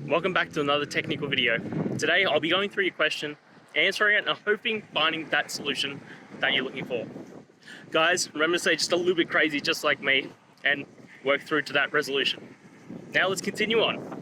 welcome back to another technical video. Today I'll be going through your question, answering it, and hoping finding that solution that you're looking for. Guys, remember to stay just a little bit crazy just like me and work through to that resolution. Now let's continue on.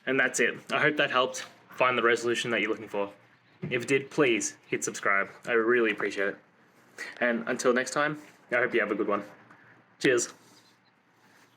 And that's it. I hope that helped find the resolution that you're looking for. If it did, please hit subscribe. I really appreciate it. And until next time, I hope you have a good one. Cheers.